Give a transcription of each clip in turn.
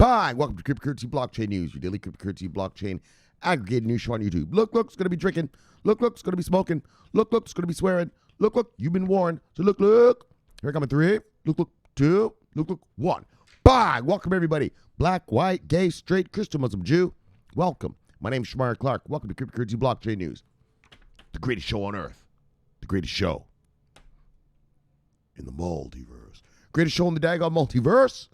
Bang! Welcome to Cryptocurrency Blockchain News, your daily cryptocurrency blockchain aggregated news show on YouTube. Look, it's going to be drinking. Look, it's going to be smoking. Look, it's going to be swearing. Look, you've been warned. So look. Here I come in 3. Look, 2. Look, 1. Bang! Welcome, everybody. Black, white, gay, straight, Christian, Muslim, Jew. Welcome. My name is Shomari Clarke. Welcome to Cryptocurrency Blockchain News. The greatest show on earth. The greatest show in the multiverse. Greatest show in the daggone multiverse.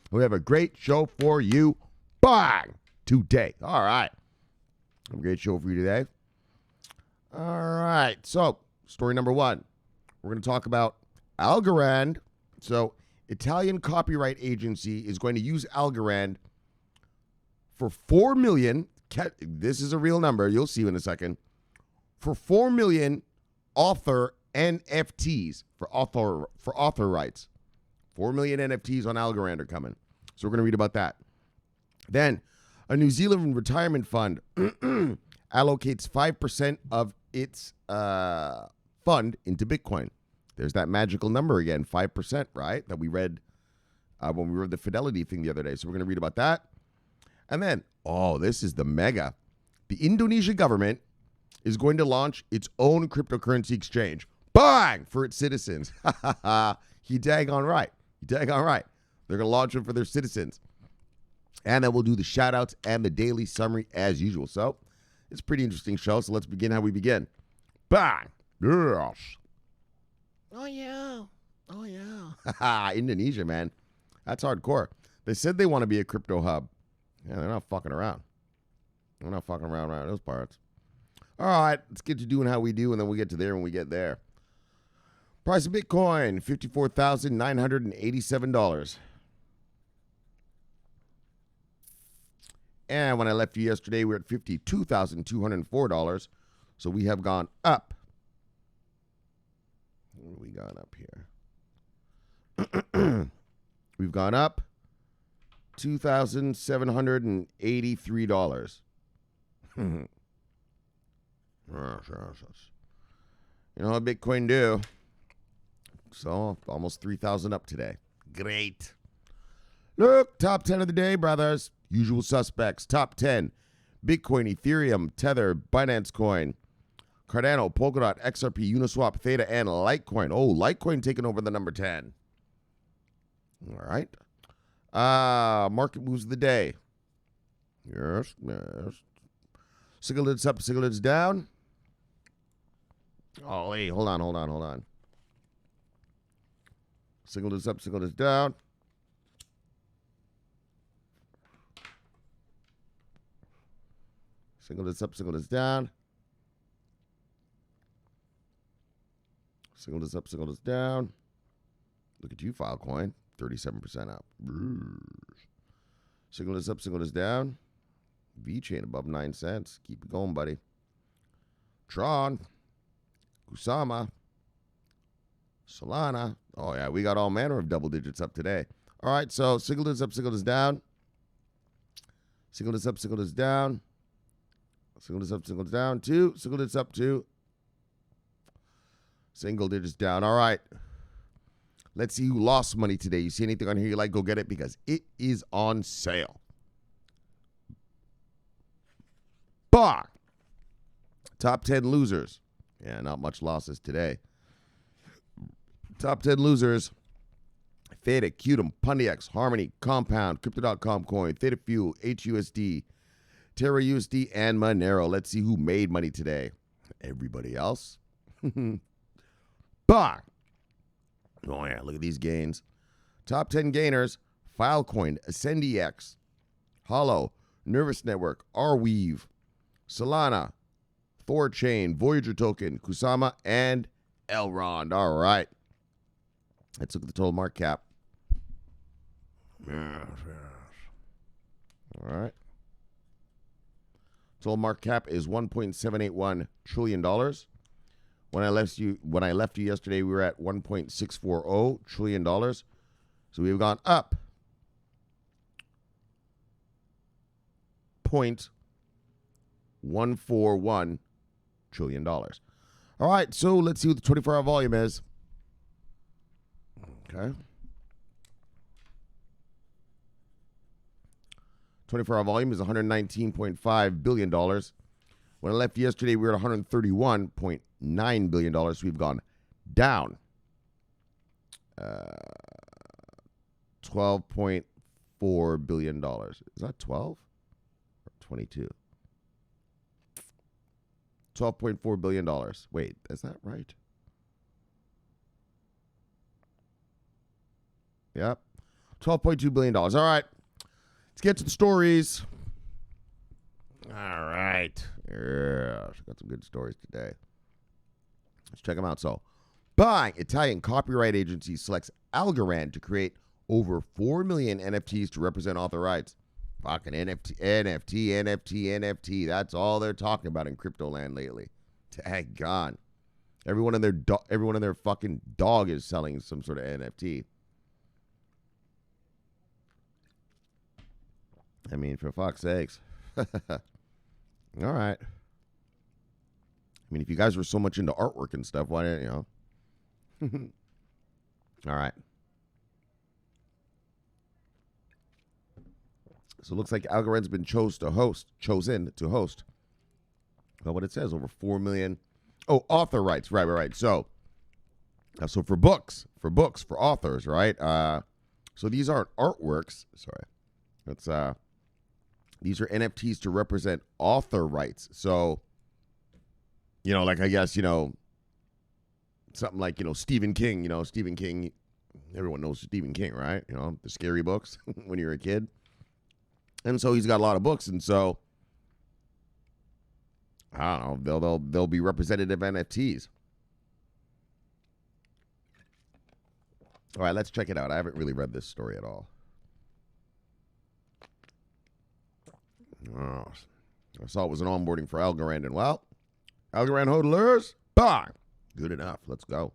We have a great show for you. Bang! Today. All right. A great show for you today. All right. So, story number 1. We're going to talk about Algorand. So, Italian Copyright Agency is going to use Algorand for 4 million. This is a real number. You'll see in a second. For 4 million author NFTs for author rights. 4 million NFTs on Algorand are coming. So we're going to read about that. Then, a New Zealand retirement fund allocates 5% of its fund into Bitcoin. There's that magical number again, 5%, right? That we read when we read the Fidelity thing the other day. So we're going to read about that. And then, this is the mega. The Indonesian government is going to launch its own cryptocurrency exchange. Bang! For its citizens. You daggone right. They're going to launch it for their citizens. And then we'll do the shout-outs and the daily summary as usual. So, it's a pretty interesting show. So, let's begin how we begin. Bang! Yes. Oh, yeah. Indonesia, man. That's hardcore. They said they want to be a crypto hub. Yeah, they're not fucking around. They're not fucking around those parts. All right, let's get to doing how we do, and then we'll get to there when we get there. Price of Bitcoin, $54,987. And when I left you yesterday, we were at $52,204. So we have gone up. What have we gone up here? We've gone up $2,783. You know what Bitcoin do? So, almost 3,000 up today. Great. Look, top 10 of the day, brothers. Usual suspects. Top 10. Bitcoin, Ethereum, Tether, Binance Coin, Cardano, Polkadot, XRP, Uniswap, Theta, and Litecoin. Oh, Litecoin taking over the number 10. All right. Market moves of the day. Yes. Single digits up, single digits down. Oh, hey, hold on. Single digits up, single digits down. Single digits up, single digits down. Single digits up, single digits down. Look at you, Filecoin. 37% up. Single digits up, single digits down. V-Chain above 9 cents. Keep it going, buddy. Tron. Kusama. Solana. Oh, yeah, we got all manner of double digits up today. All right, so single digits up, single digits down. Single digits up, single digits down. Single digits up, single digits down. 2. Single digits up, 2. Single digits down. All right. Let's see who lost money today. You see anything on here you like, go get it because it is on sale. Bah! Top 10 losers. Yeah, not much losses today. Top 10 losers. Theta, Qtum, Pundix, Harmony, Compound, Crypto.com Coin, Theta Fuel, HUSD, Terra USD, and Monero. Let's see who made money today. Everybody else. Bah! Oh, yeah, look at these gains. Top 10 gainers. Filecoin, AscendEX, Hollow, Nervous Network, Arweave, Solana, Thorchain, Voyager Token, Kusama, and Elrond. All right. Let's look at the total market cap. Yes. All right. Total market cap is $1.781 trillion. When I left you yesterday, we were at $1.640 trillion. So we've gone up $0.141 trillion. All right, so let's see what the 24-hour volume is. Okay. 24-hour volume is $119.5 billion. When I left yesterday, we were at $131.9 billion. So we've gone down $12.4 billion. Is that 12 or 22? $12.4 billion. Wait, is that right? Yep. $12.2 billion. All right. Let's get to the stories. All right. Yeah. Got some good stories today. Let's check them out. So, buying Italian copyright agency selects Algorand to create over 4 million NFTs to represent author rights. Fucking NFT. That's all they're talking about in crypto land lately. Tag gone. Everyone in their fucking dog is selling some sort of NFT. I mean, for fuck's sakes. All right. I mean, if you guys were so much into artwork and stuff, why didn't you know? All right. So it looks like Algorand's been chosen to host. Well, what it says, over 4 million. Oh, author rights. Right. So for books, for authors, right? So these aren't artworks. Sorry. That's these are NFTs to represent author rights. So, you know, like I guess, you know, something like, you know, Stephen King, everyone knows Stephen King, right? You know, the scary books when you're a kid. And so he's got a lot of books, and so I don't know, they'll be representative NFTs. All right, let's check it out. I haven't really read this story at all. Oh, I saw it was an onboarding for Algorand, and well, Algorand hodlers, bang, good enough. Let's go.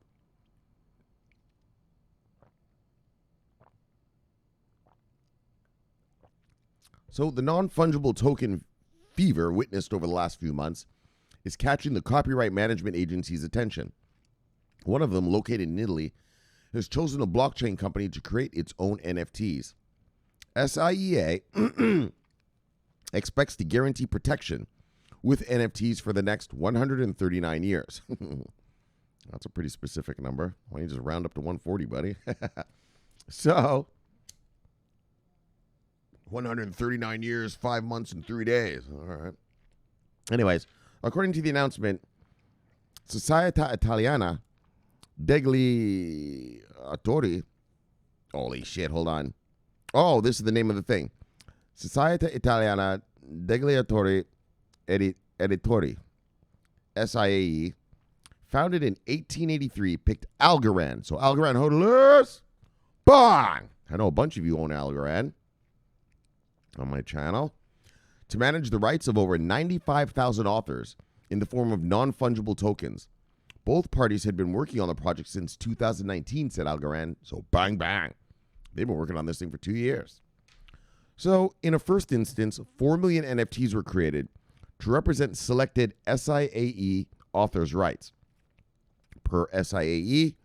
So the non-fungible token fever witnessed over the last few months is catching the Copyright Management Agency's attention. One of them, located in Italy, has chosen a blockchain company to create its own NFTs. SIEA expects to guarantee protection with NFTs for the next 139 years. That's a pretty specific number. Why don't you just round up to 140, buddy? So, 139 years, 5 months, and 3 days. All right. Anyways, according to the announcement, Società Italiana degli Autori. Holy shit, hold on. Oh, this is the name of the thing. Società Italiana degli Autori Editori, SIAE, founded in 1883, picked Algorand. So Algorand hodlers, bang! I know a bunch of you own Algorand on my channel, to manage the rights of over 95,000 authors in the form of non-fungible tokens. Both parties had been working on the project since 2019, said Algorand. So bang, bang. They've been working on this thing for 2 years. So in a first instance, 4 million NFTs were created to represent selected SIAE authors' rights. Per SIAE,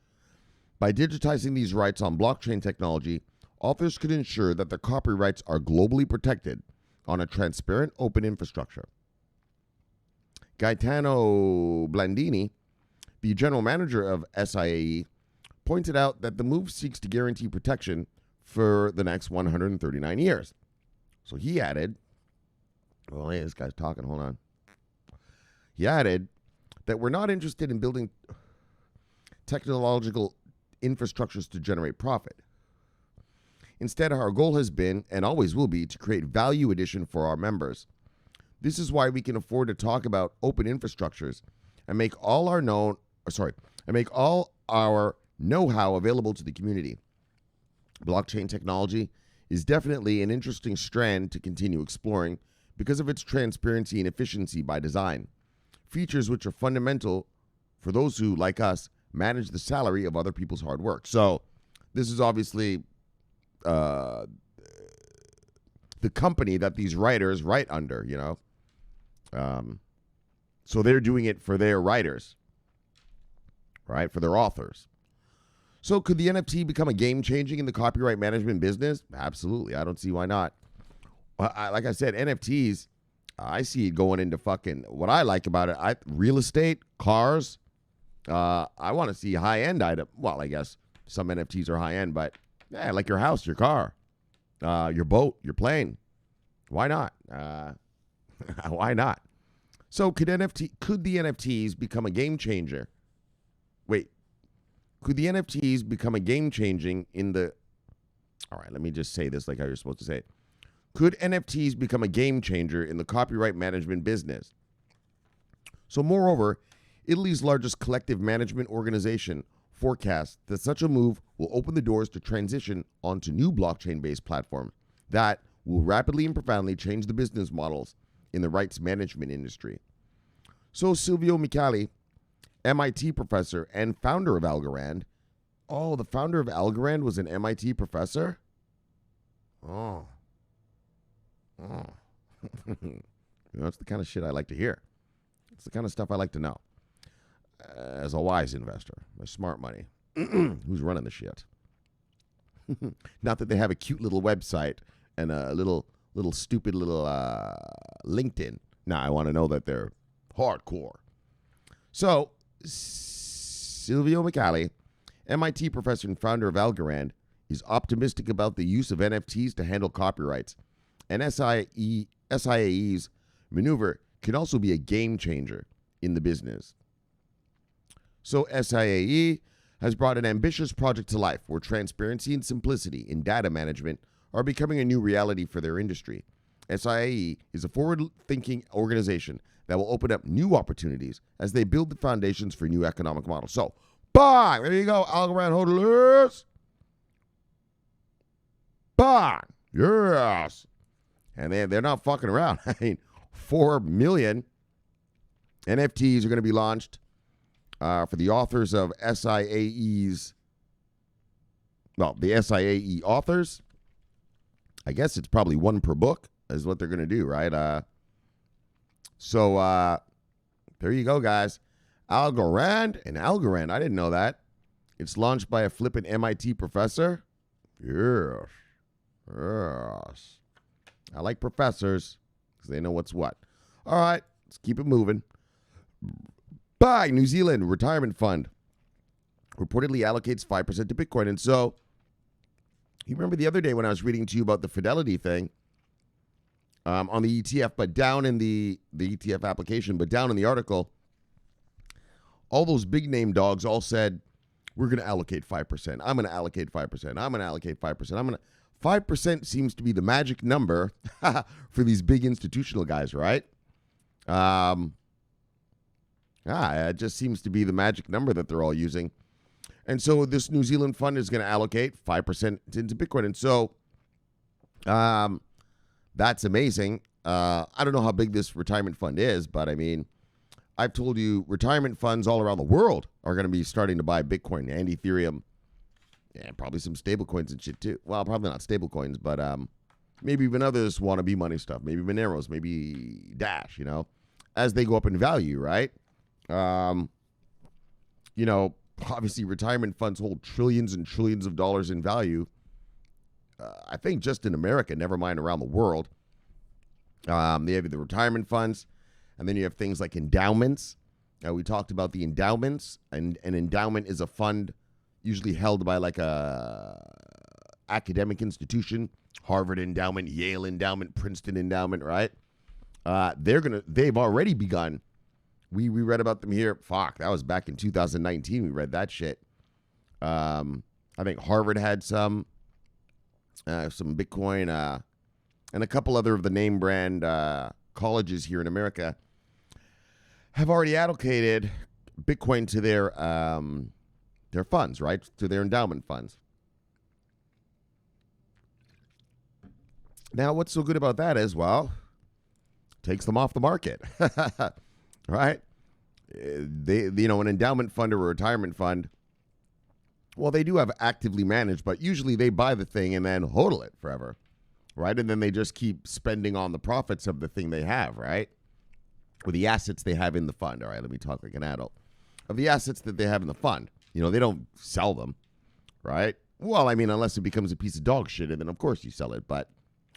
by digitizing these rights on blockchain technology, authors could ensure that their copyrights are globally protected on a transparent, open infrastructure. Gaetano Blandini, the general manager of SIAE, pointed out that the move seeks to guarantee protection for the next 139 years. So he added, well, hey, this guy's talking, hold on. He added that we're not interested in building technological infrastructures to generate profit. Instead, our goal has been, and always will be, to create value addition for our members. This is why we can afford to talk about open infrastructures and make all our know-how available to the community. Blockchain technology is definitely an interesting strand to continue exploring because of its transparency and efficiency by design, features which are fundamental for those who, like us, manage the salary of other people's hard work. So this is obviously the company that these writers write under, you know. So they're doing it for their writers, right, for their authors. So could the NFT become a game-changing in the copyright management business? Absolutely. I don't see why not. like I said, NFTs, I see it going into fucking, what I like about it, real estate, cars. I want to see high-end item. Well, I guess some NFTs are high-end, but yeah, like your house, your car, your boat, your plane. Why not? Why not? So could the NFTs become a game changer? Wait, could the NFTs become a game changing in the... All right, let me just say this like how you're supposed to say it. Could NFTs become a game changer in the copyright management business? So moreover, Italy's largest collective management organization forecasts that such a move will open the doors to transition onto new blockchain-based platforms that will rapidly and profoundly change the business models in the rights management industry. So Silvio Micali, MIT professor and founder of Algorand. Oh, the founder of Algorand was an MIT professor? Oh. That's the kind of shit I like to hear. It's the kind of stuff I like to know. As a wise investor, with smart money, who's running the shit. Not that they have a cute little website and a little stupid little LinkedIn. Now I want to know that they're hardcore. So, Silvio Micali, MIT professor and founder of Algorand, is optimistic about the use of NFTs to handle copyrights. And SIAE's maneuver can also be a game changer in the business. So SIAE has brought an ambitious project to life where transparency and simplicity in data management are becoming a new reality for their industry. SIAE is a forward-thinking organization that will open up new opportunities as they build the foundations for new economic models. So, bang! There you go, Algorand hodlers. Bang! Yes! And they're not fucking around. I mean, 4 million NFTs are going to be launched for the authors of SIAE's, well, the SIAE authors. I guess it's probably one per book is what they're going to do, right? So there you go, guys. Algorand. I didn't know that. It's launched by a flippant MIT professor. Yes. Yes. I like professors because they know what's what. All right, let's keep it moving. Buy New Zealand retirement fund reportedly allocates 5% to Bitcoin. And so, you remember the other day when I was reading to you about the Fidelity thing on the ETF, but down in the ETF application, but down in the article, all those big name dogs all said, we're going to allocate 5%. I'm going to allocate 5%. I'm going to allocate 5%. 5% seems to be the magic number for these big institutional guys, right? It just seems to be the magic number that they're all using. And so this New Zealand fund is going to allocate 5% into Bitcoin. And so that's amazing. I don't know how big this retirement fund is, but I mean, I've told you retirement funds all around the world are going to be starting to buy Bitcoin and Ethereum. And probably some stable coins and shit too. Well, probably not stable coins, but maybe even others want to be money stuff. Maybe Moneros, maybe Dash, as they go up in value, right? Obviously retirement funds hold trillions and trillions of dollars in value. I think just in America, never mind around the world. They have the retirement funds, and then you have things like endowments. We talked about the endowments, and an endowment is a fund usually held by like a academic institution, Harvard endowment, Yale endowment, Princeton endowment, right? They've already begun. We read about them here. Fuck, that was back in 2019. We read that shit. I think Harvard had some Bitcoin, and a couple other of the name brand colleges here in America have already allocated Bitcoin to their funds, right? To their endowment funds. Now, what's so good about that is, well, takes them off the market, right? An endowment fund or a retirement fund, well, they do have actively managed, but usually they buy the thing and then hodl it forever, right? And then they just keep spending on the profits of the thing they have, right? Or the assets they have in the fund. All right, let me talk like an adult. Of the assets that they have in the fund. They don't sell them, right? Well, I mean, unless it becomes a piece of dog shit, and then, of course, you sell it. But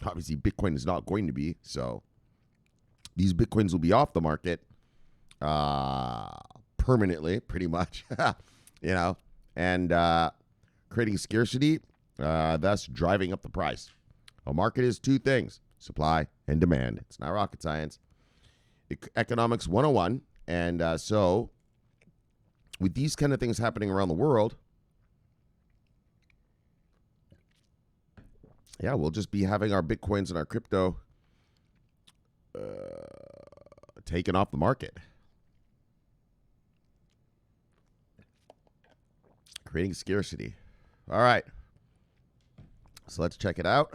Obviously, Bitcoin is not going to be. So these Bitcoins will be off the market permanently, pretty much, and creating scarcity, thus driving up the price. A market is two things, supply and demand. It's not rocket science. Economics 101. And so with these kind of things happening around the world, yeah, we'll just be having our Bitcoins and our crypto taken off the market. Creating scarcity. All right. So let's check it out.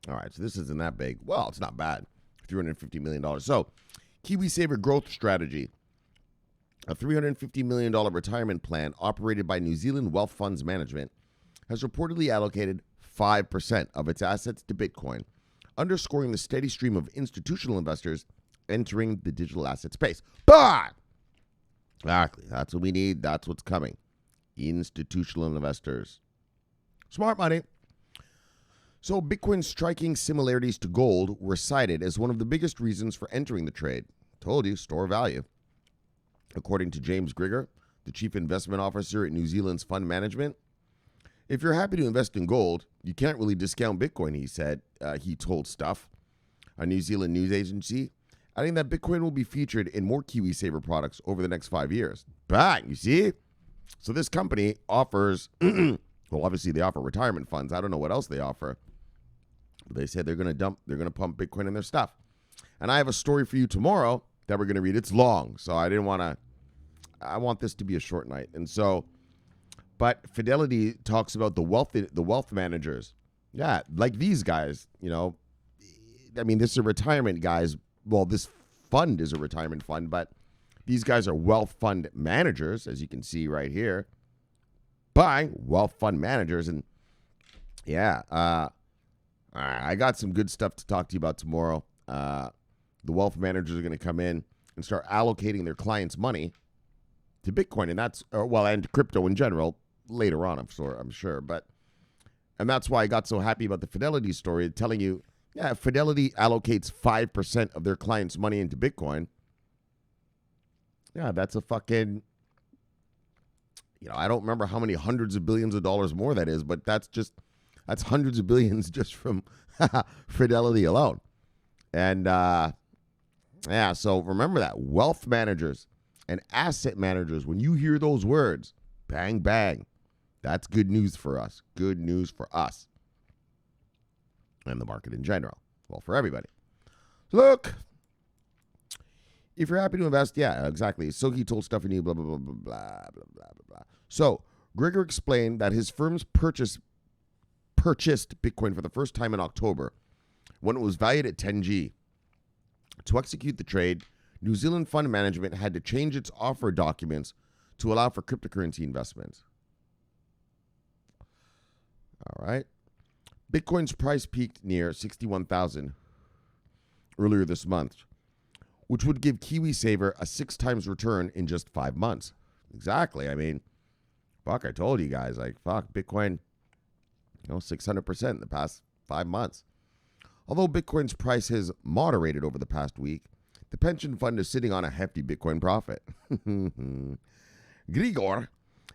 All right, so this isn't that big. Well, it's not bad. $350 million. So, Kiwisaver growth strategy. A $350 million retirement plan operated by New Zealand Wealth Funds Management has reportedly allocated 5% of its assets to Bitcoin, underscoring the steady stream of institutional investors entering the digital asset space. But exactly, that's what we need. That's what's coming. Institutional investors. Smart money. So Bitcoin's striking similarities to gold were cited as one of the biggest reasons for entering the trade. Told you, store value. According to James Grigger, the chief investment officer at New Zealand's Fund Management, if you're happy to invest in gold, you can't really discount Bitcoin, he said. He told Stuff, a New Zealand news agency, adding that Bitcoin will be featured in more Kiwisaver products over the next 5 years. Bang, you see? So this company offers, well, obviously they offer retirement funds. I don't know what else they offer. But they said they're going to pump Bitcoin in their stuff. And I have a story for you tomorrow that we're going to read. It's long, so I want this to be a short night. And so, but Fidelity talks about the wealth managers. Yeah, like these guys, I mean, this is a retirement guys. Well, this fund is a retirement fund, but these guys are wealth fund managers, as you can see right here. Buying wealth fund managers. And yeah, I got some good stuff to talk to you about tomorrow. The wealth managers are going to come in and start allocating their clients' money to Bitcoin, and and crypto in general later on, I'm sure. And that's why I got so happy about the Fidelity story, telling you, yeah, Fidelity allocates 5% of their clients' money into Bitcoin. Yeah, that's a fucking, I don't remember how many hundreds of billions of dollars more that is, but that's hundreds of billions just from Fidelity alone. And yeah, so remember that. Wealth managers and asset managers, when you hear those words, bang, bang, that's good news for us. Good news for us. And the market in general. Well, for everybody. Look, if you're happy to invest, yeah, exactly. So he told Stephanie, blah, blah, blah, blah, blah, blah, blah, blah. So Grigor explained that his firm's purchased Bitcoin for the first time in October when it was valued at 10G. To execute the trade, New Zealand Fund Management had to change its offer documents to allow for cryptocurrency investments. All right. Bitcoin's price peaked near 61,000 earlier this month, which would give Kiwisaver a 6 times return in just 5 months. Exactly. I mean, fuck, I told you guys, Bitcoin, 600% in the past 5 months. Although Bitcoin's price has moderated over the past week, the pension fund is sitting on a hefty Bitcoin profit. Grigor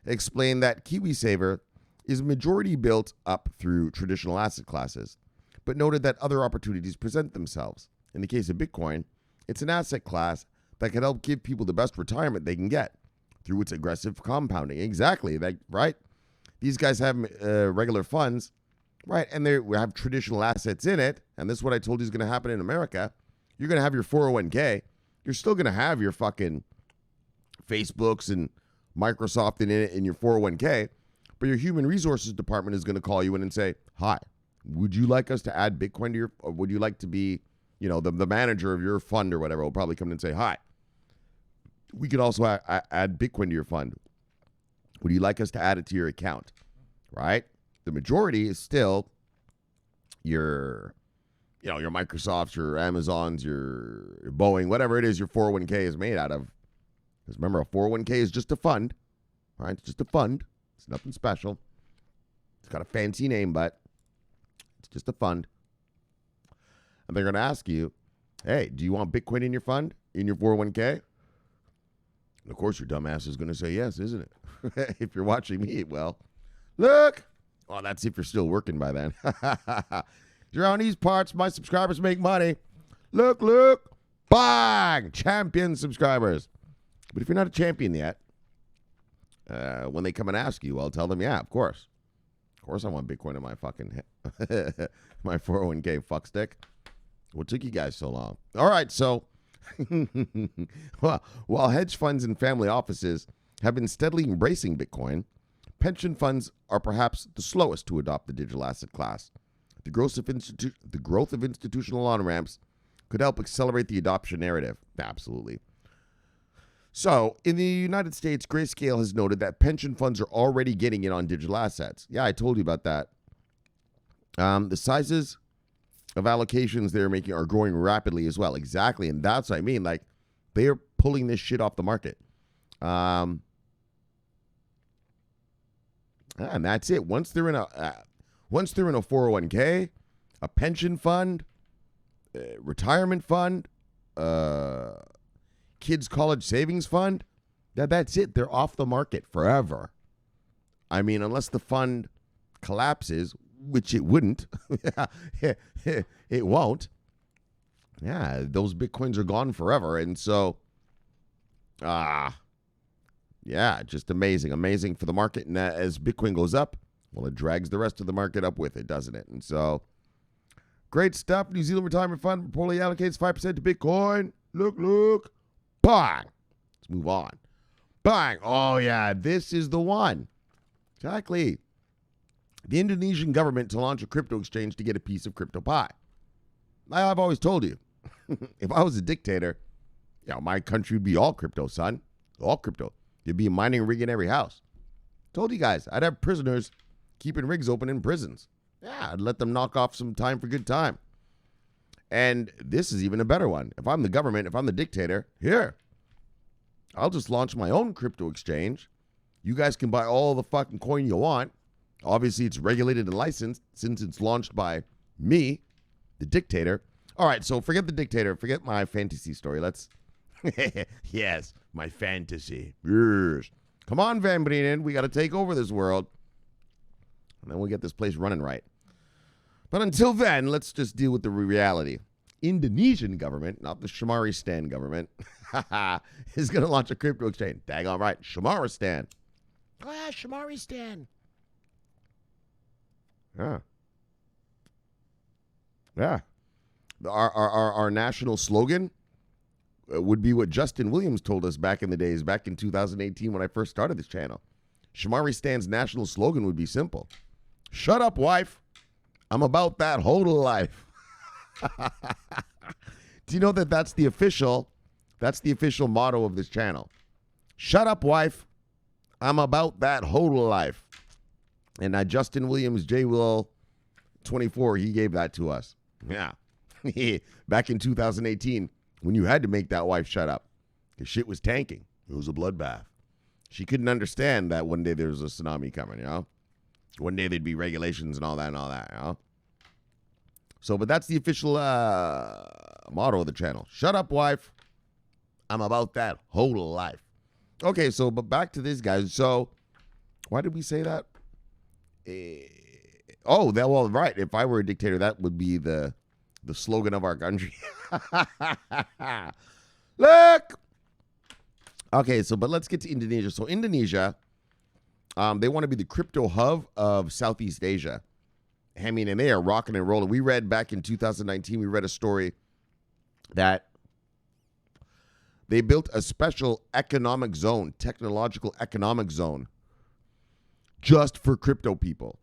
explained that Kiwisaver is majority built up through traditional asset classes, but noted that other opportunities present themselves. In the case of Bitcoin, it's an asset class that can help give people the best retirement they can get through its aggressive compounding. Exactly, right? These guys have regular funds, right? And they have traditional assets in it. And this is what I told you is going to happen in America. You're going to have your 401k. You're still going to have your fucking Facebooks and Microsoft in your 401k. But your human resources department is going to call you in and say, hi, would you like us to add Bitcoin to your, or would you like to be, the manager of your fund or whatever will probably come in and say, hi, we could also add Bitcoin to your fund. Would you like us to add it to your account? Right? The majority is still your your Microsofts, your Amazons, your Boeing, whatever it is your 401k is made out of. Because remember, a 401k is just a fund, right? It's just a fund. It's nothing special. It's got a fancy name, but it's just a fund. And they're going to ask you, hey, do you want Bitcoin in your fund, in your 401k? And of course, your dumbass is going to say yes, isn't it? If you're watching me, well, look. Well, that's if you're still working by then. Around these parts, my subscribers make money. Look. Bang! Champion subscribers. But if you're not a champion yet, when they come and ask you, I'll tell them, yeah, of course. Of course I want Bitcoin in my fucking my 401k fuckstick. What took you guys so long? All right, so while hedge funds and family offices have been steadily embracing Bitcoin, pension funds are perhaps the slowest to adopt the digital asset class. The growth of institutional on-ramps could help accelerate the adoption narrative. Absolutely. So, in the United States, Grayscale has noted that pension funds are already getting in on digital assets. Yeah, I told you about that. The sizes of allocations they're making are growing rapidly as well. Exactly, and that's what I mean. Like, they are pulling this shit off the market. And that's it. Once they're in a 401k, a pension fund, retirement fund, kids' college savings fund, that's it. They're off the market forever. I mean, unless the fund collapses, which it wouldn't. It won't. Yeah, those Bitcoins are gone forever. And so, yeah, just amazing for the market. And as Bitcoin goes up, well, it drags the rest of the market up with it, doesn't it? And so, great stuff. New Zealand Retirement Fund reportedly allocates 5% to Bitcoin. Look. Bang. Let's move on. Bang. Oh, yeah, this is the one. Exactly. The Indonesian government to launch a crypto exchange to get a piece of crypto pie. I've always told you, if I was a dictator, my country would be all crypto, son. All crypto. There'd be a mining rig in every house. Told you guys, I'd have prisoners keeping rigs open in prisons. Yeah, I'd let them knock off some time for good time. And this is even a better one. If I'm the government, if I'm the dictator, here, I'll just launch my own crypto exchange. You guys can buy all the fucking coin you want. Obviously, it's regulated and licensed since it's launched by me, the dictator. All right, so forget the dictator. Forget my fantasy story. Let's... Yes, my fantasy. Yes. Come on, Van Brenen. We got to take over this world. And then we'll get this place running right. But until then, let's just deal with the reality. Indonesian government, not the Shomari government, is going to launch a crypto exchange. Daggone right. Shomari. Oh, yeah, Shomari. Yeah. Our national slogan would be what Justin Williams told us back in the days, back in 2018 when I first started this channel. Shomari national slogan would be simple. Shut up, wife. I'm about that hodl life. Do you know that's the official motto of this channel? Shut up, wife. I'm about that hodl life. And Justin Williams, J. Will 24, he gave that to us. Yeah. Back in 2018, when you had to make that wife shut up. Because shit was tanking. It was a bloodbath. She couldn't understand that one day there was a tsunami coming, One day there'd be regulations and all that, So, but that's the official motto of the channel. Shut up, wife. I'm about that whole life. Okay, so, but back to this, guys. So, why did we say that? Right. If I were a dictator, that would be the slogan of our country. Look! Okay, so, but let's get to Indonesia. So, Indonesia, they want to be the crypto hub of Southeast Asia. I mean, and they are rocking and rolling. We read back in 2019, we read a story that they built a special economic zone, technological economic zone, just for crypto people.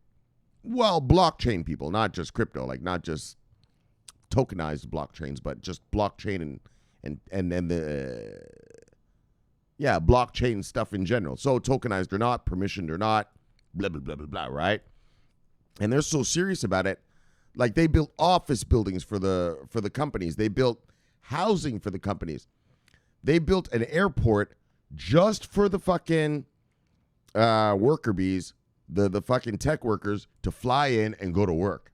Well, blockchain people, not just crypto, like not just tokenized blockchains, but just blockchain and the blockchain stuff in general. So tokenized or not, permissioned or not, blah, blah, blah, blah, blah, right? And they're so serious about it. Like they built office buildings for the companies. They built housing for the companies. They built an airport just for the fucking worker bees, the fucking tech workers to fly in and go to work.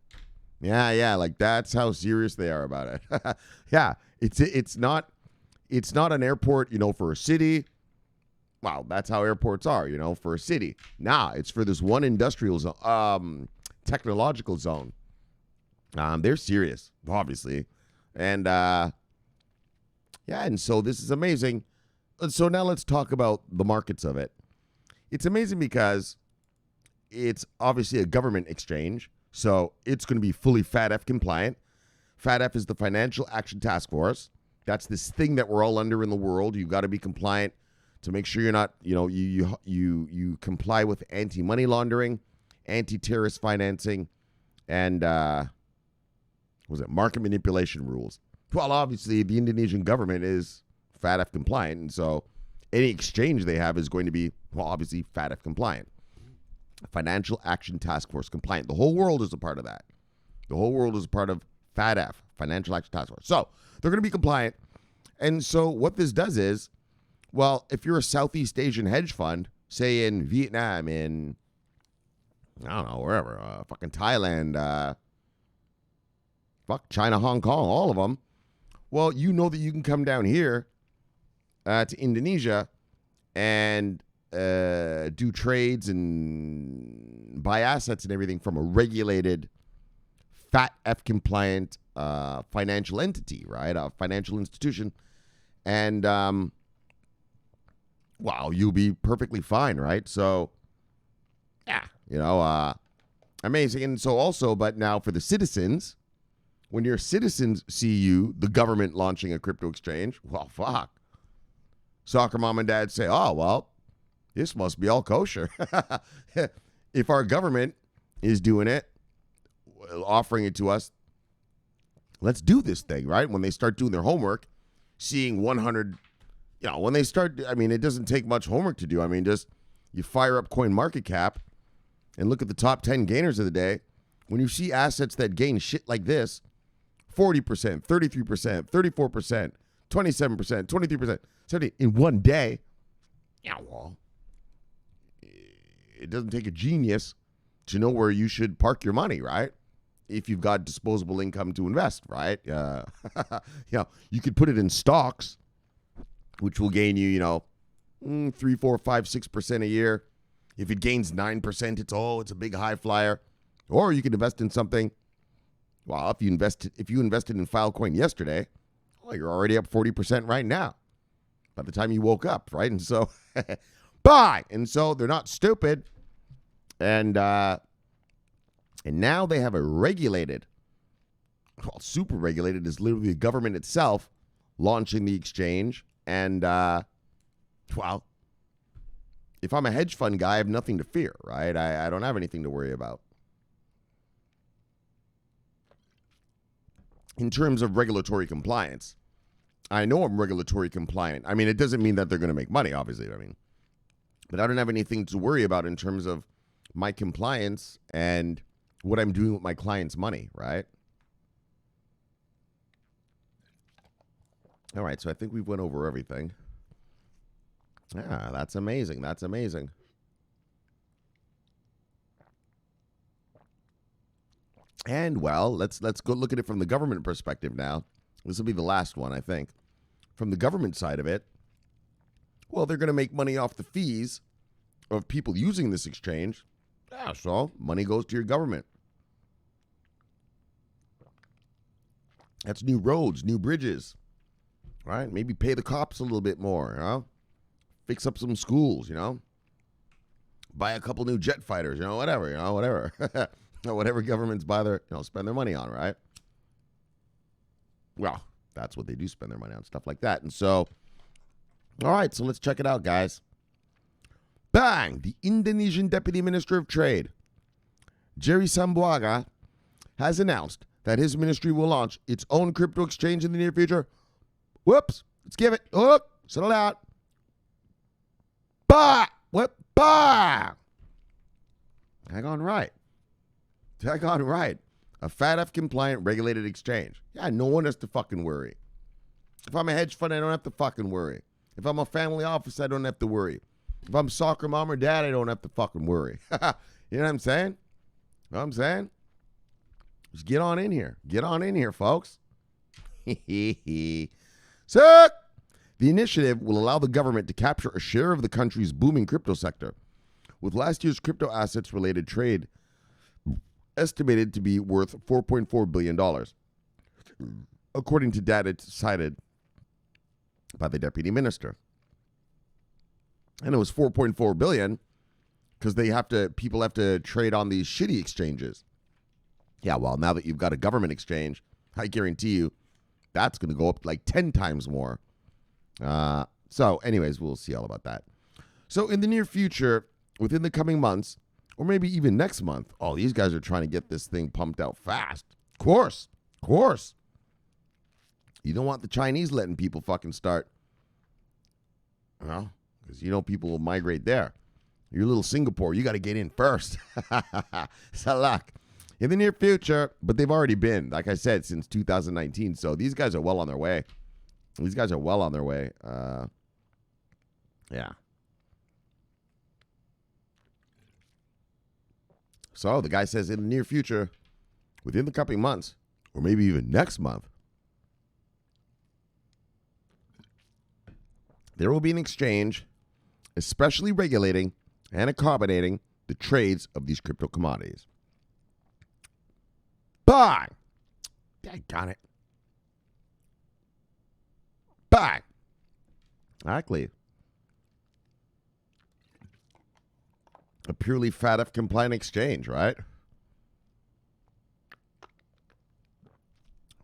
Yeah, like that's how serious they are about it. Yeah, it's not an airport, for a city. Wow, that's how airports are, for a city. Nah, it's for this one industrial zone, technological zone. They're serious, obviously. And and so this is amazing. So now let's talk about the markets of it. It's amazing because it's obviously a government exchange, so it's going to be fully FATF compliant. FATF is the Financial Action Task Force. That's this thing that we're all under in the world. You've got to be compliant to make sure you're not, you comply with anti-money laundering, anti-terrorist financing, and market manipulation rules. Well, obviously, the Indonesian government is FATF compliant, and so any exchange they have is going to be, obviously, FATF compliant. Financial Action Task Force compliant. The whole world is a part of that. The whole world is a part of FATF, Financial Action Task Force. So they're going to be compliant. And so what this does is, well, if you're a Southeast Asian hedge fund, say in Vietnam, in, I don't know, wherever, fucking Thailand, China, Hong Kong, all of them, well, you know that you can come down here to Indonesia and do trades and buy assets and everything from a regulated, FATF compliant financial entity, right? A financial institution. And, you'll be perfectly fine, right? So, yeah, amazing. And so also, but now for the citizens, when your citizens see you, the government launching a crypto exchange, well, fuck. Soccer mom and dad say, oh, well, this must be all kosher. If our government is doing it, offering it to us, let's do this thing, right? When they start doing their homework, seeing 100, when they start, it doesn't take much homework to do. Just you fire up CoinMarketCap and look at the top 10 gainers of the day. When you see assets that gain shit like this, 40%, 33%, 34%, 27%, 23%, 70% in one day, it doesn't take a genius to know where you should park your money, right? If you've got disposable income to invest, right? You could put it in stocks, which will gain you, 3, 4, 5, 6% a year. If it gains 9%, it's a big high flyer. Or you could invest in something. Well, if you invested in Filecoin yesterday, you're already up 40% right now. By the time you woke up, right? And so, buy. And so they're not stupid. And now they have a regulated, super regulated is literally the government itself launching the exchange. And, if I'm a hedge fund guy, I have nothing to fear, right? I don't have anything to worry about. In terms of regulatory compliance, I know I'm regulatory compliant. It doesn't mean that they're going to make money, obviously. But I don't have anything to worry about in terms of my compliance and what I'm doing with my clients' money, right? All right, so I think we've went over everything. Yeah, that's amazing. That's amazing. And, well, let's go look at it from the government perspective now. This will be the last one, I think. From the government side of it, well, they're going to make money off the fees of people using this exchange. Yeah, so money goes to your government. That's new roads, new bridges, right? Maybe pay the cops a little bit more, Fix up some schools, Buy a couple new jet fighters, whatever. Whatever governments buy spend their money on, right? Well, that's what they do, spend their money on, stuff like that. And so, all right, so let's check it out, guys. Bang! The Indonesian Deputy Minister of Trade, Jerry Sambuaga, has announced that his ministry will launch its own crypto exchange in the near future. Whoops! Let's give it. Oh, settle out. Bah! What? Bah! Hang on right. A FATF compliant regulated exchange. Yeah, no one has to fucking worry. If I'm a hedge fund, I don't have to fucking worry. If I'm a family office, I don't have to worry. If I'm soccer mom or dad, I don't have to fucking worry. You know what I'm saying? You know what I'm saying? Just get on in here. Get on in here, folks. So, the initiative will allow the government to capture a share of the country's booming crypto sector, with last year's crypto assets related trade estimated to be worth $4.4 billion, according to data cited by the deputy minister. And it was $4.4 billion because people have to trade on these shitty exchanges. Yeah, well, now that you've got a government exchange, I guarantee you that's going to go up like 10 times more. So anyways, we'll see all about that. So in the near future, within the coming months, or maybe even next month, these guys are trying to get this thing pumped out fast. Of course. You don't want the Chinese letting people fucking start. Well, because people will migrate there. Your little Singapore, you got to get in first. Salak. In the near future, but they've already been, like I said, since 2019. So these guys are well on their way. Yeah. So the guy says in the near future, within the coming months, or maybe even next month, there will be an exchange especially regulating and accommodating the trades of these crypto commodities. Bang! Got it. Bang! Exactly. A purely FATF compliant exchange, right?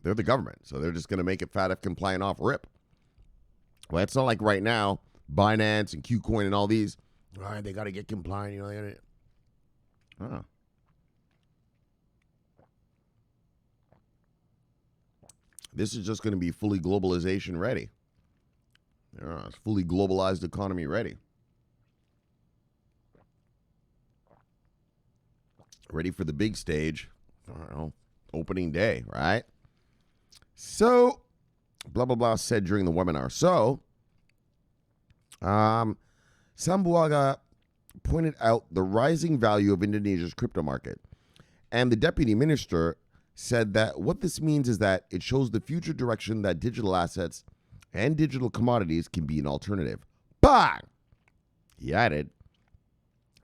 They're the government, so they're just going to make it FATF compliant off rip. Well, it's not like right now, Binance and KuCoin and all these, all right, they got to get compliant, they got to. This is just going to be fully globalization ready. It's fully globalized economy ready. Ready for the big stage. I don't know, opening day, right? So, blah, blah, blah said during the webinar. So, Sambuaga pointed out the rising value of Indonesia's crypto market. And the deputy minister said that what this means is that it shows the future direction that digital assets and digital commodities can be an alternative. Bang! He added,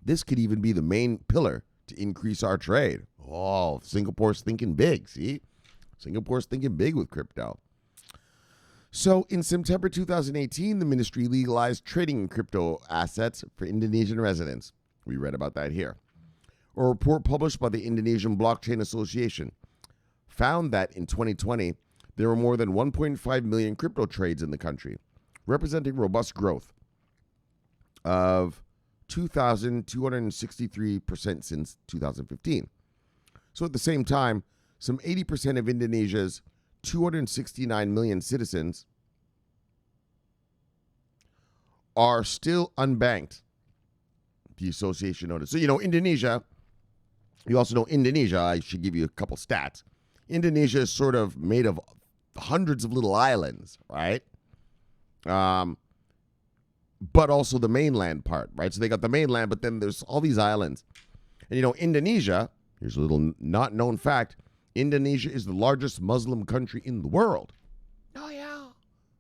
this could even be the main pillar to increase our trade. Singapore's thinking big, see? Singapore's thinking big with crypto. So in September 2018, the ministry legalized trading in crypto assets for Indonesian residents. We read about that here. A report published by the Indonesian Blockchain Association found that in 2020, there were more than 1.5 million crypto trades in the country, representing robust growth of 2,263% since 2015. So at the same time, some 80% of Indonesia's 269 million citizens are still unbanked, the association noted. So, Indonesia, you also know Indonesia, I should give you a couple stats. Indonesia is sort of made of hundreds of little islands, right? But also the mainland part, right? So they got the mainland, but then there's all these islands. And, Indonesia, here's a little not known fact, Indonesia is the largest Muslim country in the world. Oh, yeah.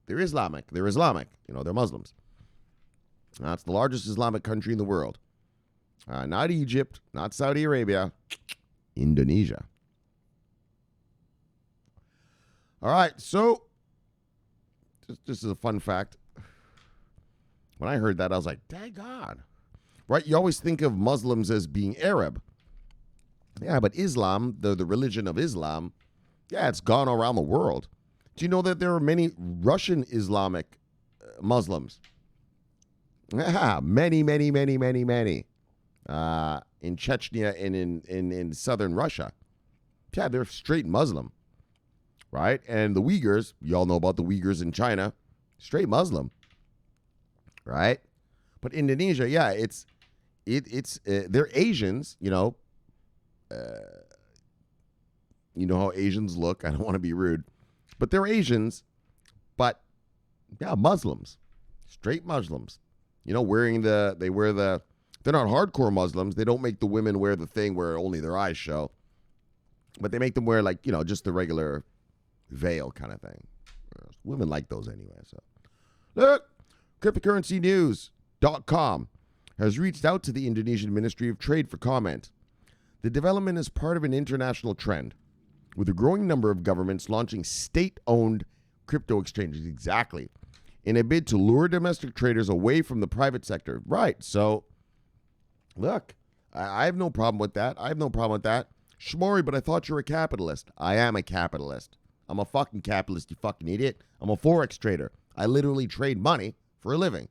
They're Islamic. They're Muslims. That's the largest Islamic country in the world. Not Egypt, not Saudi Arabia, Indonesia. All right, so this is a fun fact. When I heard that, I was like, dang God. Right? You always think of Muslims as being Arab. Yeah, but Islam, the religion of Islam, it's gone around the world. Do you know that there are many Russian Islamic Muslims? Yeah, many. In Chechnya and in southern Russia. Yeah, they're straight Muslim. Right? And the Uyghurs, you all know about the Uyghurs in China, straight Muslim. Right? But Indonesia, it's they're Asians, You know how Asians look. I don't want to be rude, but they're Asians, but yeah, Muslims, straight Muslims. You know, they're not hardcore Muslims. They don't make the women wear the thing where only their eyes show, but they make them wear like, just the regular veil kind of thing. Women like those anyway. So look, cryptocurrencynews.com has reached out to the Indonesian Ministry of Trade for comment. The development is part of an international trend, with a growing number of governments launching state-owned crypto exchanges. Exactly. In a bid to lure domestic traders away from the private sector. Right. So, look, I have no problem with that. Shomari, but I thought you were a capitalist. I am a capitalist. I'm a fucking capitalist, you fucking idiot. I'm a Forex trader. I literally trade money for a living.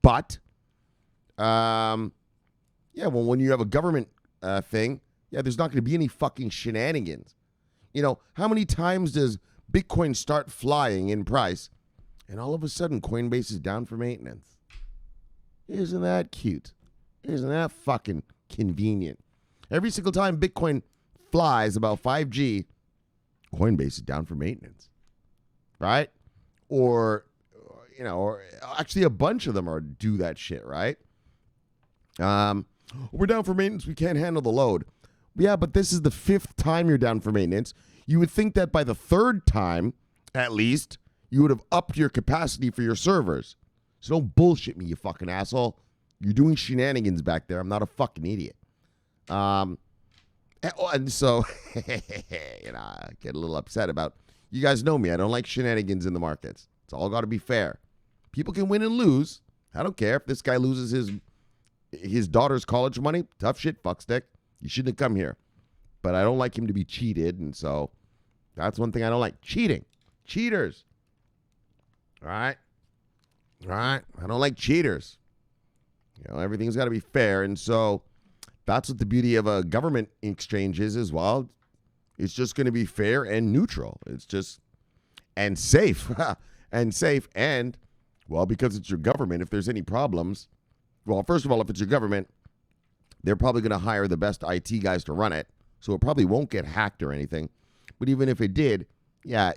But, when you have a government thing, there's not going to be any fucking shenanigans. How many times does Bitcoin start flying in price, and all of a sudden Coinbase is down for maintenance? Isn't that cute? Isn't that fucking convenient? Every single time Bitcoin flies about 5G, Coinbase is down for maintenance, right? Or actually a bunch of them do that shit, right? We're down for maintenance. We can't handle the load. Yeah, but this is the 5th time you're down for maintenance. You would think that by the 3rd time, at least, you would have upped your capacity for your servers. So don't bullshit me, you fucking asshole. You're doing shenanigans back there. I'm not a fucking idiot. And so, I get a little upset about, you guys know me. I don't like shenanigans in the markets. It's all got to be fair. People can win and lose. I don't care if this guy loses his daughter's college money. Tough shit, fuckstick. You shouldn't have come here. But I don't like him to be cheated, and so that's one thing I don't like. Cheating. Cheaters. All right? I don't like cheaters. Everything's got to be fair, and so that's what the beauty of a government exchange is as well. It's just going to be fair and neutral. It's just, and safe. And, well, because it's your government, if there's any problems, well, first of all, if it's your government, they're probably going to hire the best IT guys to run it, so it probably won't get hacked or anything. But even if it did,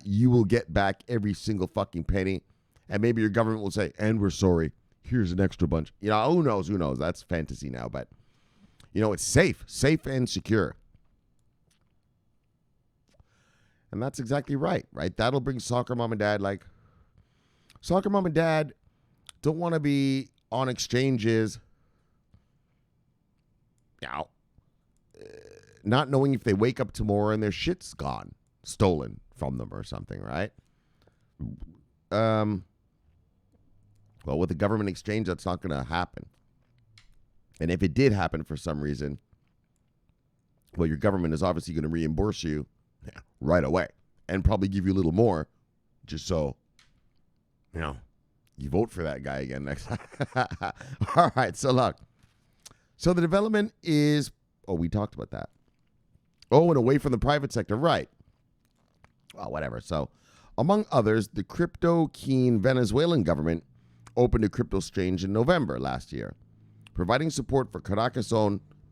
you will get back every single fucking penny, and maybe your government will say, and we're sorry, here's an extra bunch. Who knows? That's fantasy now, but, it's safe and secure. And that's exactly right? That'll bring soccer mom and dad, soccer mom and dad don't want to be on exchanges, not knowing if they wake up tomorrow and their shit's gone, stolen from them or something, right? Well, with a government exchange, that's not going to happen. And if it did happen for some reason, well, your government is obviously going to reimburse you right away and probably give you a little more just so, you vote for that guy again next time. All right, so look. So the development is, we talked about that. And away from the private sector, right. Well, whatever. So, among others, the crypto-keen Venezuelan government opened a crypto exchange in November last year, providing support for Caracas'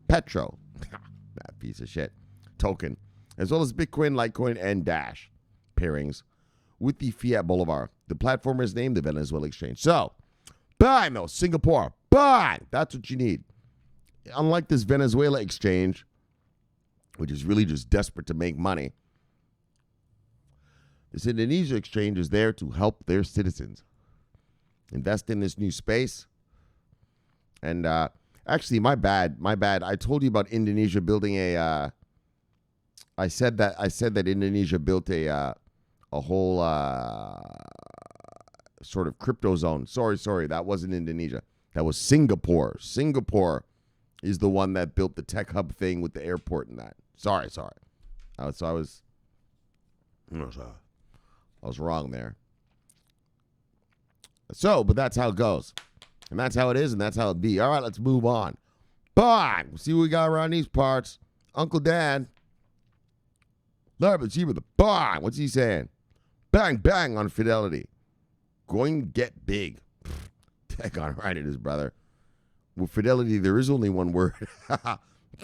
Petro, that piece of shit, token, as well as Bitcoin, Litecoin, and Dash pairings with the Fiat Bolivar. The platform is named the Venezuela Exchange. So, bang, though, Singapore, bang, that's what you need. Unlike this Venezuela exchange, which is really just desperate to make money, this Indonesia exchange is there to help their citizens invest in this new space. And actually, my bad. I told you about Indonesia building I said that Indonesia built a whole sort of crypto zone. Sorry, that wasn't Indonesia. That was Singapore. Singapore is the one that built the tech hub thing with the airport and that. Sorry. So I was wrong there. So, but that's how it goes. And that's how it is, and that's how it be. All right, let's move on. Bang! We'll see what we got around these parts. Uncle Dan. Let's see with the bang. What's he saying? Bang, bang on Fidelity. Going to get big. Take on right it is, brother. With Fidelity, there is only one word.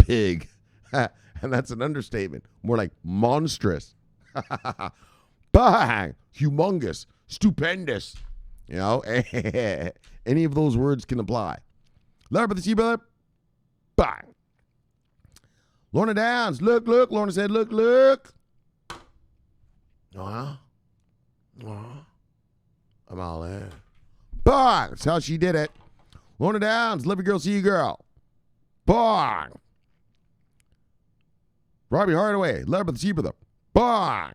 Pig. And that's an understatement. More like monstrous. Bang! Humongous. Stupendous. You know, any of those words can apply. Larry the Sea Brother. Bang! Lorna Downs. Look. Lorna said, look. I'm all in. Bang! That's how she did it. Lorna Downs. Love your girl, see you girl. Bang! Robbie Hardaway. Larry the Sea Brother. Bang!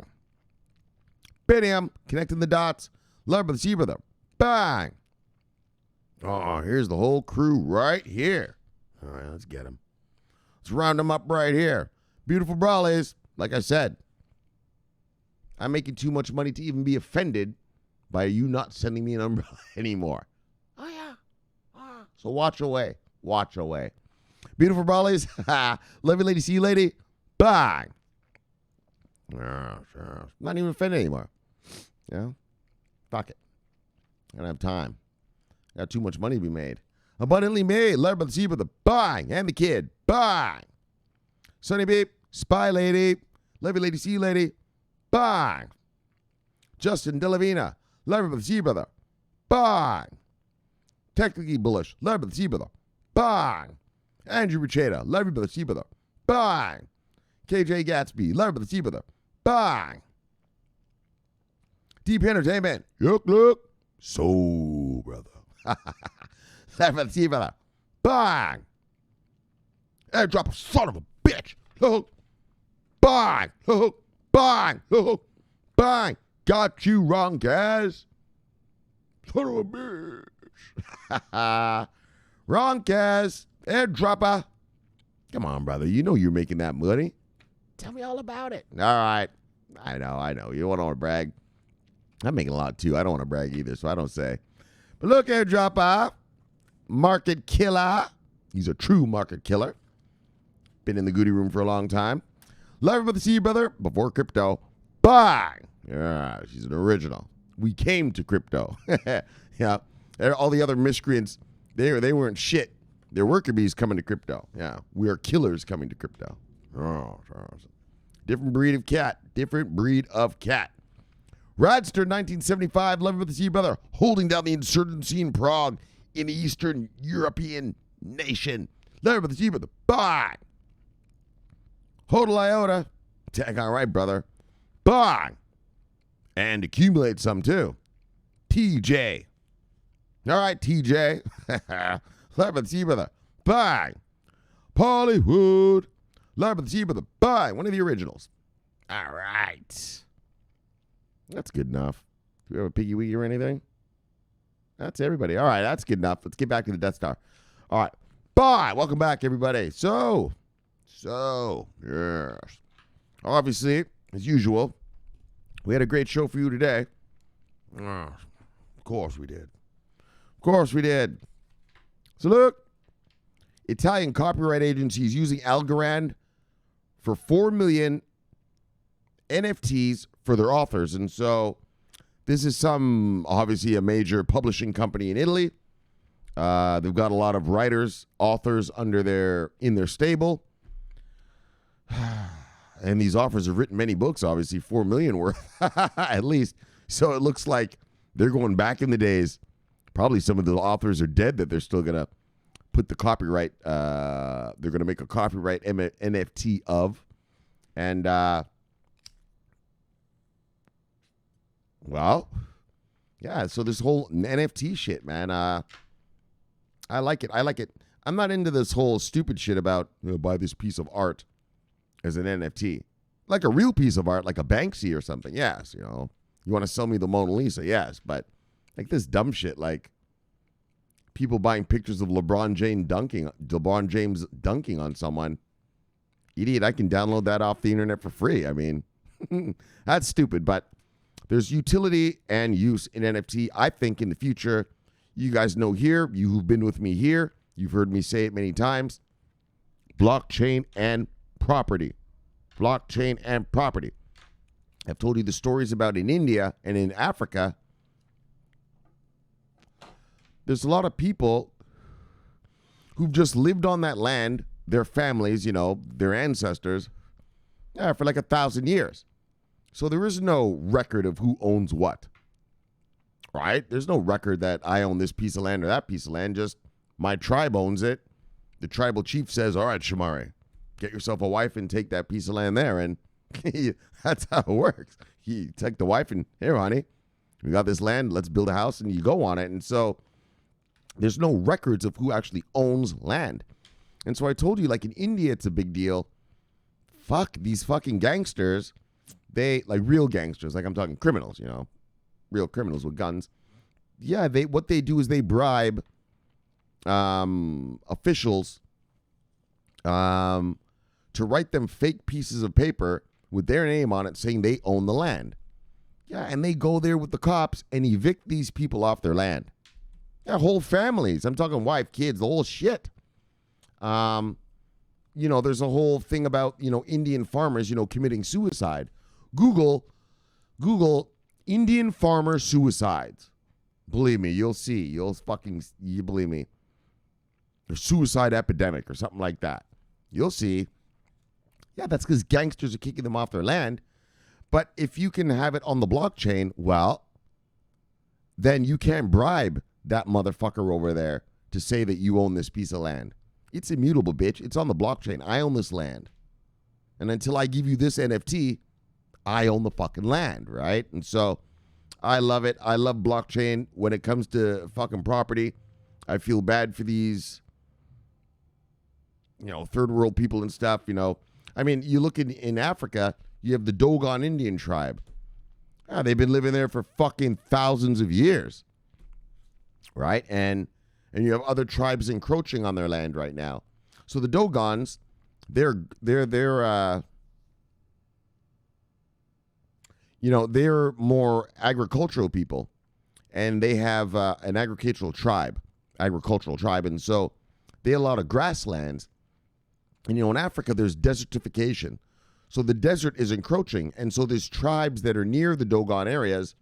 Bam! Connecting the dots. Larry the Sea Brother. Bang! Oh, here's the whole crew right here. All right, let's get them. Let's round them up right here. Beautiful brawlies. Like I said, I'm making too much money to even be offended by you not sending me an umbrella anymore. Oh, yeah. So watch away. Watch away. Beautiful brawlies. Love you, lady. See you, lady. Bang. Not even offended anymore. You know? Fuck it. I don't have time. Got too much money to be made. Abundantly made. Led by the Sea Brother. Bang. And the kid. Bang. Sunny Beep. Spy Lady. Levy Lady. See Lady. Bang. Justin Delavina. Led by the Sea Brother. Bang. Technically Bullish. Led by the Sea Brother. Bang. Andrew Richeda. Led by the Sea Brother. Bang. KJ Gatsby. Led by the Sea Brother. Bang. Deep Entertainment. Look. So, brother. Led by the Sea Brother. Bang. Airdrop, son of a bitch. Look. Bang. Look. Bang. Look. Bang. Got you wrong, guys. Son of a bitch. Wrong, guys. Airdropper. Come on, brother. You know you're making that money. Tell me all about it. All right. I know. You don't want to brag. I'm making a lot, too. I don't want to brag either, so I don't say. But look, airdropper. Market killer. He's a true market killer. Been in the goodie room for a long time. Love with the Sea Brother before crypto. Bang! Yeah, she's an original. We came to crypto. Yeah. All the other miscreants, they weren't shit. They're worker bees coming to crypto. Yeah. We are killers coming to crypto. Oh, different breed of cat. Different breed of cat. Radster 1975, Love with the Sea Brother, holding down the insurgency in Prague in the Eastern European nation. Love with the Sea Brother. Bang! Hodl Iota. Tag on right, brother. Bang! And accumulate some, too. TJ. All right, TJ. Love with the Sea Brother. Bang! Hollywood. Love with the Sea Brother. Bang! One of the originals. All right. That's good enough. Do we have a Piggy Wiggy or anything? That's everybody. All right, that's good enough. Let's get back to the Death Star. All right. Bye. Welcome back, everybody. So, yes. Obviously, as usual, we had a great show for you today. Of course we did. So, look. Italian copyright agencies using Algorand for 4 million NFTs for their authors. And so this is obviously a major publishing company in Italy. They've got a lot of writers, authors in their stable. And these authors have written many books, obviously 4 million worth at least. So it looks like they're going back in the days. Probably some of the authors are dead that they're still going to put the copyright. They're going to make a copyright NFT of. And, well, yeah, so this whole NFT shit, man, I like it. I'm not into this whole stupid shit about, buy this piece of art as an NFT. Like a real piece of art, like a Banksy or something, yes, you want to sell me the Mona Lisa, yes, but like this dumb shit, like people buying pictures of LeBron James dunking on someone. Idiot, I can download that off the internet for free. I mean, that's stupid, but there's utility and use in NFT. I think in the future, you guys know here, you who've been with me here, you've heard me say it many times, blockchain and property. Blockchain and property. I've told you the stories about in India and in Africa. There's a lot of people who've just lived on that land their families, their ancestors, for like 1,000 years. So there is no record of who owns what, right? There's no record that I own this piece of land or that piece of land. Just my tribe owns it. The tribal chief says, all right, Shomari, get yourself a wife and take that piece of land there. And that's how it works. You take the wife and, here, honey, we got this land. Let's build a house, and you go on it. And so there's no records of who actually owns land. And so I told you, like in India, it's a big deal. Fuck these fucking gangsters. They, like real gangsters, like I'm talking criminals, real criminals with guns. Yeah, what they do is they bribe officials to write them fake pieces of paper with their name on it saying they own the land. Yeah, and they go there with the cops and evict these people off their land. Yeah, whole families. I'm talking wife, kids, the whole shit. There's a whole thing about, Indian farmers, committing suicide. Google Indian farmer suicides. Believe me, you'll see. You believe me. A suicide epidemic or something like that. You'll see. Yeah, that's because gangsters are kicking them off their land. But if you can have it on the blockchain, well, then you can't bribe that motherfucker over there to say that you own this piece of land. It's immutable, bitch. It's on the blockchain. I own this land. And until I give you this NFT, I own the fucking land, right? And so I love it. I love blockchain when it comes to fucking property. I feel bad for these, third world people and stuff, I mean, you look in Africa, you have the Dogon Indian tribe. They've been living there for fucking thousands of years, right? And you have other tribes encroaching on their land right now. So the Dogons, they're more agricultural people, and they have an agricultural tribe, and so they have a lot of grasslands. And, in Africa, there's desertification. So the desert is encroaching. And so these tribes that are near the Dogon areas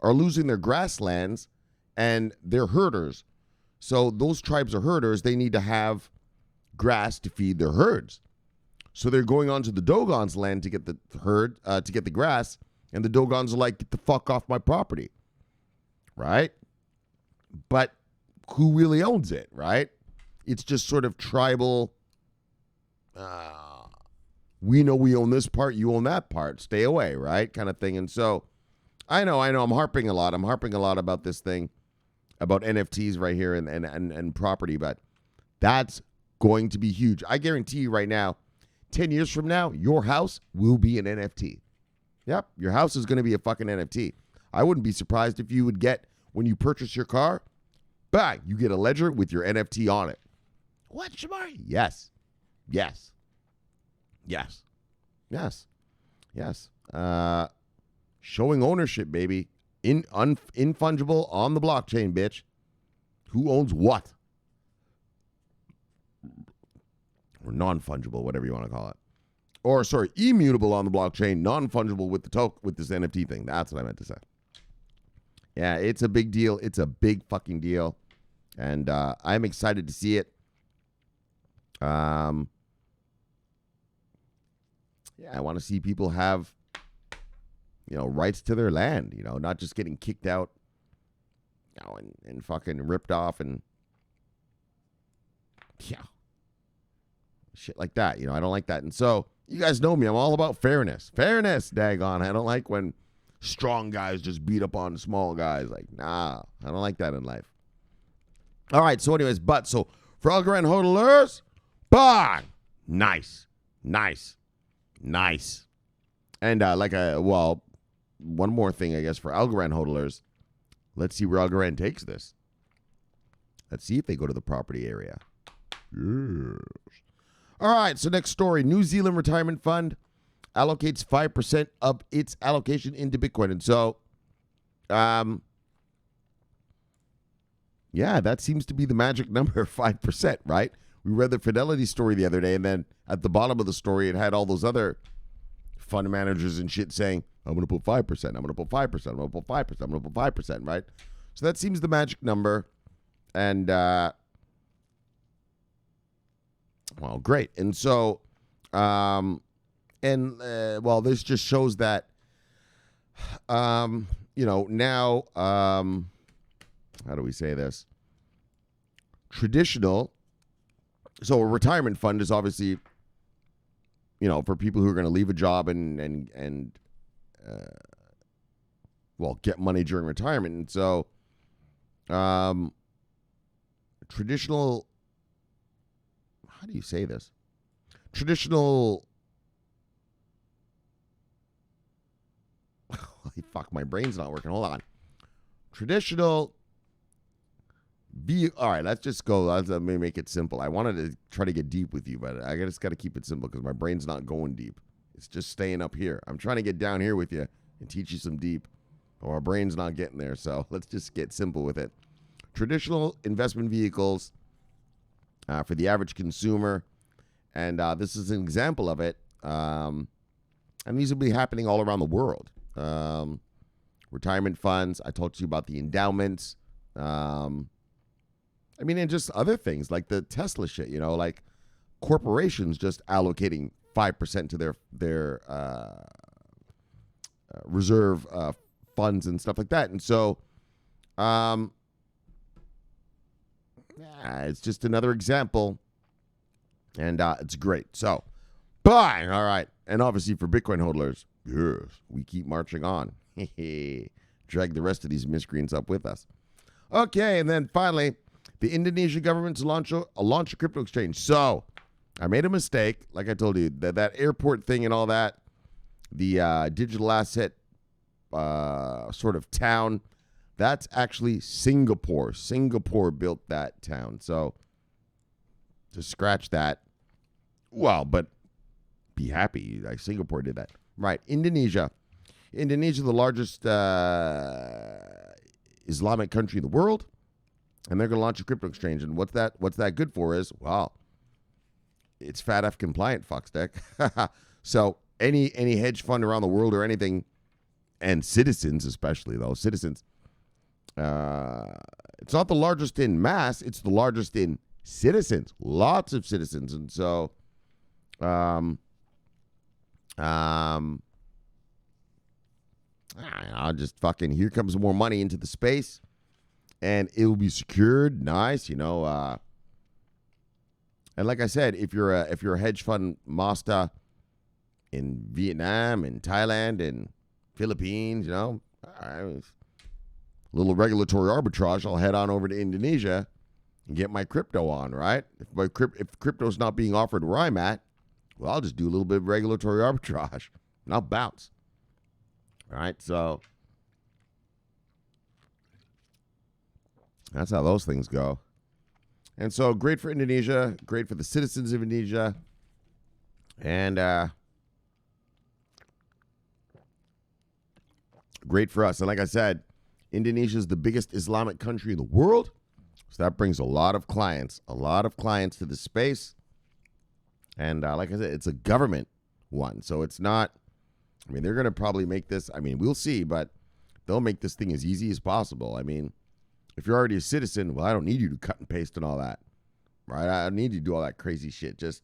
are losing their grasslands, and they're herders. So those tribes are herders. They need to have grass to feed their herds. So they're going onto the Dogon's land to get the herd, to get the grass. And the Dogons are like, get the fuck off my property. Right? But who really owns it, right? It's just sort of tribal. We know we own this part, you own that part. Stay away, right? Kind of thing. And so I know. I'm harping a lot. About this thing, about NFTs right here and property, but that's going to be huge. I guarantee you right now, 10 years from now, your house will be an NFT. Yep, your house is going to be a fucking NFT. I wouldn't be surprised if you would get, when you purchase your car, bang, you get a ledger with your NFT on it. What, Shomari? Yes. Showing ownership, baby. Infungible on the blockchain, bitch. Who owns what? Or non-fungible, whatever you want to call it. Or, sorry, immutable on the blockchain, non-fungible with with this NFT thing. That's what I meant to say. Yeah, it's a big deal. It's a big fucking deal. And I'm excited to see it. Yeah, I want to see people have, rights to their land, not just getting kicked out, and fucking ripped off and, shit like that. I don't like that. And so, you guys know me. I'm all about fairness. Fairness, daggone. I don't like when strong guys just beat up on small guys. Like, nah, I don't like that in life. All right, so anyways, so for Algorand hodlers, bang! Nice. And one more thing, I guess, for Algorand hodlers. Let's see where Algorand takes this. Let's see if they go to the property area. Yes. All right, so next story. New Zealand Retirement Fund allocates 5% of its allocation into Bitcoin. And so, that seems to be the magic number, 5%, right? We read the Fidelity story the other day, and then at the bottom of the story, it had all those other fund managers and shit saying, I'm going to put 5%, I'm going to put 5%, I'm going to put 5%, I'm going to put 5%, right? So that seems the magic number. And Well, great. And so, well, this just shows that, now, how do we say this? Traditional. So a retirement fund is obviously, for people who are going to leave a job and get money during retirement. And so, traditional, how do you say this? Traditional, fuck, my brain's not working. Hold on. Traditional, all right, let's just go. Let me make it simple. I wanted to try to get deep with you, but I just got to keep it simple because my brain's not going deep. It's just staying up here. I'm trying to get down here with you and teach you some deep, but my brain's not getting there. So let's just get simple with it. Traditional investment vehicles for the average consumer, and this is an example of it. And these will be happening all around the world. Retirement funds. I told you about the endowments. And just other things like the Tesla shit, like corporations just allocating 5% to their reserve funds and stuff like that. And so it's just another example, and it's great. So, buy. All right. And obviously for Bitcoin holders, yes, we keep marching on. Drag the rest of these miscreants up with us. Okay, and then finally, the Indonesian government's launch a crypto exchange. So, I made a mistake. Like I told you, that airport thing and all that, the digital asset sort of town, that's actually Singapore. Singapore built that town. So, just scratch that. Well, but be happy. Like Singapore did that. Right. Indonesia. Indonesia, the largest Islamic country in the world. And they're going to launch a crypto exchange. And what's that good for is, well, it's FATF compliant, fuckstick. So any hedge fund around the world or anything, and citizens especially, though, citizens, it's not the largest in mass, it's the largest in citizens. Lots of citizens. And so, I'll just fucking, here comes more money into the space. And it will be secured, nice, And like I said, if you're a hedge fund master in Vietnam and Thailand and Philippines, a little regulatory arbitrage, I'll head on over to Indonesia and get my crypto on, right? If crypto's not being offered where I'm at, well, I'll just do a little bit of regulatory arbitrage and I'll bounce. All right, so that's how those things go. And so great for Indonesia, great for the citizens of Indonesia. And great for us. And like I said, Indonesia is the biggest Islamic country in the world. So that brings a lot of clients to the space. And like I said, it's a government one. So it's not, they're going to probably make this, we'll see, but they'll make this thing as easy as possible. If you're already a citizen, well, I don't need you to cut and paste and all that, right? I don't need you to do all that crazy shit. Just,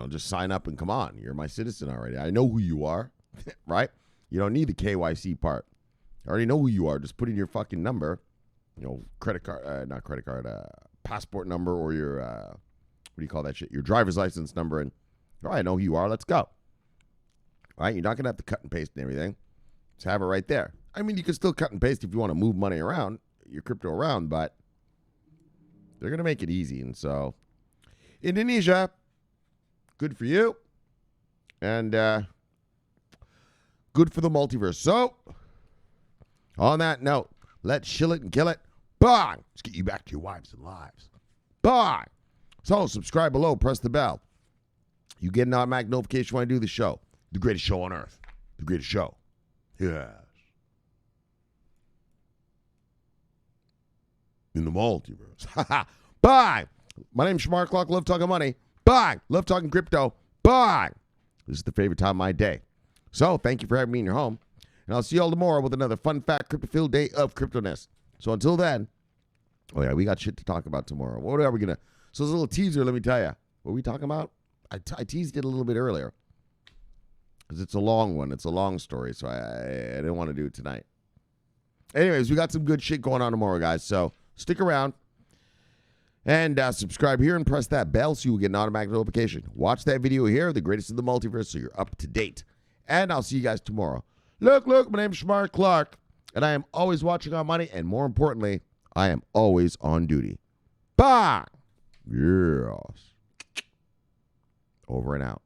just sign up and come on. You're my citizen already. I know who you are, right? You don't need the KYC part. I already know who you are. Just put in your fucking number, passport number or your, what do you call that shit? Your driver's license number. And, all right, I know who you are. Let's go. All right, you're not going to have to cut and paste and everything. Just have it right there. You can still cut and paste if you want to move money around, your crypto around, but they're going to make it easy. And so, Indonesia, good for you. And good for the multiverse. So, on that note, let's shill it and kill it. Bye. Let's get you back to your wives and lives. Bye. So, subscribe below, press the bell. You get an automatic notification when I do the show. The greatest show on earth. The greatest show. Yes. In the multiverse. Bye. My name's Shomari Clarke. Love talking money. Bye. Love talking crypto. Bye. This is the favorite time of my day. So thank you for having me in your home. And I'll see you all tomorrow with another fun fact crypto-filled day of cryptoness. So until then, oh yeah, we got shit to talk about tomorrow. What are we going to So it's a little teaser, let me tell you. What are we talking about? I teased it a little bit earlier. Because it's a long one. It's a long story, so I didn't want to do it tonight. Anyways, we got some good shit going on tomorrow, guys. So stick around. And subscribe here and press that bell so you will get an automatic notification. Watch that video here, The Greatest of the Multiverse, so you're up to date. And I'll see you guys tomorrow. Look, my name's Shomari Clarke, and I am always watching on money, and more importantly, I am always on duty. Bye! Yes. Over and out.